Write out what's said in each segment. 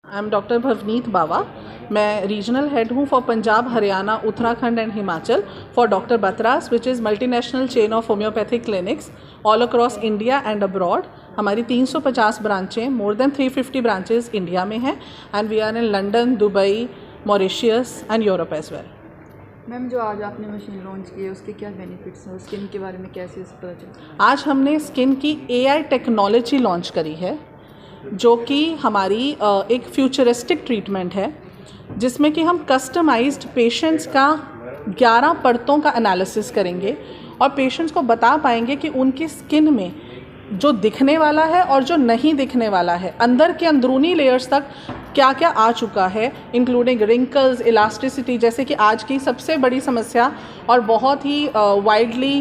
I am doctor Bhavneet Bawa. मैं regional head हूँ for Punjab, Haryana, Uttarakhand and Himachal for doctor Batra's, which is multinational chain of homeopathic clinics all across India and abroad. हमारी 350 ब्रांचें, more than 350 branches India में हैं and we are in London, Dubai, Mauritius and Europe as well. Ma'am, जो आज आपने machine launch की है उसके क्या बेनिफिट्स हैं, स्किन के बारे में कैसे पता चला? आज हमने स्किन की AI टेक्नोलॉजी लॉन्च करी है, जो कि हमारी एक फ्यूचरिस्टिक ट्रीटमेंट है, जिसमें कि हम कस्टमाइज्ड पेशेंट्स का 11 परतों का एनालिसिस करेंगे और पेशेंट्स को बता पाएंगे कि उनकी स्किन में जो दिखने वाला है और जो नहीं दिखने वाला है, अंदर के अंदरूनी लेयर्स तक क्या क्या आ चुका है, इंक्लूडिंग रिंकल्स, इलास्टिसिटी, जैसे कि आज की सबसे बड़ी समस्या और बहुत ही वाइडली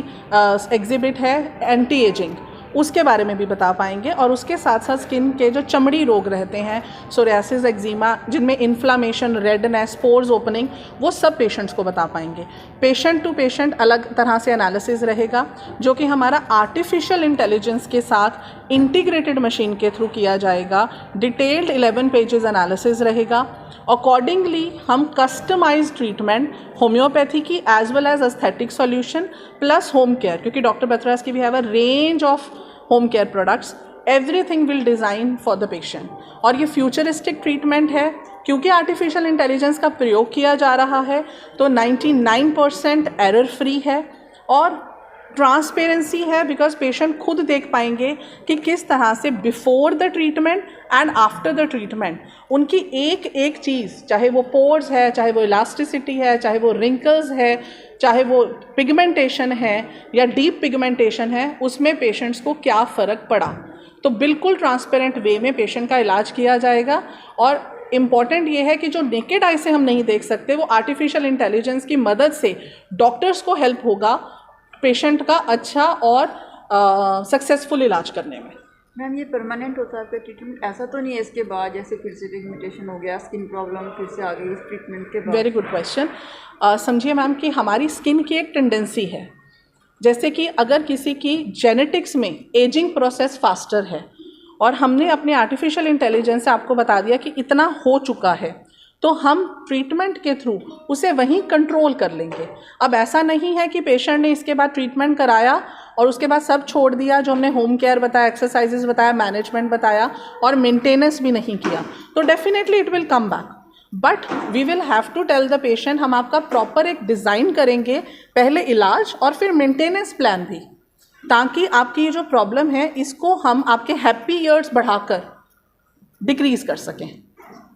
एग्जिबिट है एंटी एजिंग, उसके बारे में भी बता पाएंगे। और उसके साथ साथ स्किन के जो चमड़ी रोग रहते हैं, सोरियासिस, एक्जिमा, जिनमें इन्फ्लामेशन, रेडनेस, पोर्स ओपनिंग, वो सब पेशेंट्स को बता पाएंगे। पेशेंट टू पेशेंट अलग तरह से एनालिसिस रहेगा, जो कि हमारा आर्टिफिशियल इंटेलिजेंस के साथ इंटीग्रेटेड मशीन के थ्रू किया जाएगा। डिटेल्ड 11 पेजेस एनालिसिस रहेगा। अकॉर्डिंगली हम कस्टमाइज ट्रीटमेंट होम्योपैथी की as well as aesthetic solution plus home care, क्योंकि डॉक्टर बत्रास की we have a range of home care products, everything will design for the patient. और ये फ्यूचरिस्टिक ट्रीटमेंट है, क्योंकि आर्टिफिशियल इंटेलिजेंस का प्रयोग किया जा रहा है तो 99% एरर फ्री है और ट्रांसपेरेंसी है, बिकॉज पेशेंट खुद देख पाएंगे कि किस तरह से before the treatment and after the treatment उनकी एक एक चीज़, चाहे वो पोर्स है, चाहे वो इलास्टिसिटी है, चाहे वो रिंकल्स है, चाहे वो पिगमेंटेशन है या डीप पिगमेंटेशन है, उसमें पेशेंट्स को क्या फ़र्क पड़ा। तो बिल्कुल ट्रांसपेरेंट वे में पेशेंट का इलाज किया जाएगा। और इम्पॉर्टेंट ये है कि जो नेकेड आई से हम नहीं देख सकते, वो आर्टिफिशियल इंटेलिजेंस की मदद से डॉक्टर्स को हेल्प होगा पेशेंट का अच्छा और सक्सेसफुल इलाज करने में। मैम, ये परमानेंट होता है आपका ट्रीटमेंट? ऐसा तो नहीं है इसके बाद जैसे फिर से पिगमेंटेशन हो गया, स्किन प्रॉब्लम फिर से आ गई इस ट्रीटमेंट के बाद? Very good question. समझिए मैम कि हमारी स्किन की एक टेंडेंसी है, जैसे कि अगर किसी की जेनेटिक्स में एजिंग प्रोसेस फास्टर है और हमने अपने आर्टिफिशियल इंटेलिजेंस से आपको बता दिया कि इतना हो चुका है, तो हम ट्रीटमेंट के थ्रू उसे वहीं कंट्रोल कर लेंगे। अब ऐसा नहीं है कि पेशेंट ने इसके बाद ट्रीटमेंट कराया और उसके बाद सब छोड़ दिया, जो हमने होम केयर बताया, एक्सरसाइजेस बताया, मैनेजमेंट बताया और मेंटेनेंस भी नहीं किया, तो definitely it will come back. But we will have to tell the patient, हम आपका प्रॉपर एक डिज़ाइन करेंगे, पहले इलाज और फिर मेंटेनेंस प्लान भी, ताकि आपकी ये जो प्रॉब्लम है इसको हम आपके हैप्पी ईयर्स बढ़ाकर डिक्रीज कर सकें।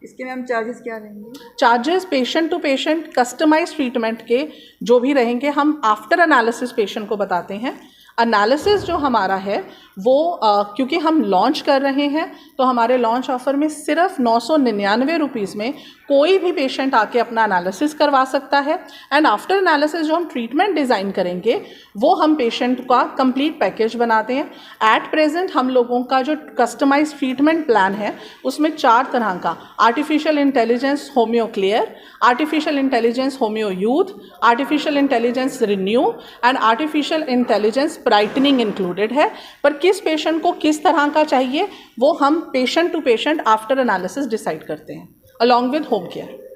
इसके मैम चार्जेस क्या रहेंगे? Charges patient to patient customise treatment के जो भी रहेंगे, हम आफ्टर एनालिसिस पेशेंट को बताते हैं। एनालिसिस जो हमारा है वो क्योंकि हम लॉन्च कर रहे हैं, तो हमारे लॉन्च ऑफर में सिर्फ 999 रुपीज़ में कोई भी पेशेंट आके अपना एनालिसिस करवा सकता है। एंड आफ्टर एनालिसिस जो हम ट्रीटमेंट डिज़ाइन करेंगे वो हम पेशेंट का कंप्लीट पैकेज बनाते हैं। एट प्रेजेंट हम लोगों का जो कस्टमाइज ट्रीटमेंट प्लान है उसमें 4 तरह का, artificial intelligence homeo clear, artificial intelligence homeo youth, artificial intelligence renew and artificial intelligence brightening included है। पर किस पेशेंट को किस तरह का चाहिए वो हम patient to patient after analysis decide करते हैं, अलॉन्ग विद होम केयर।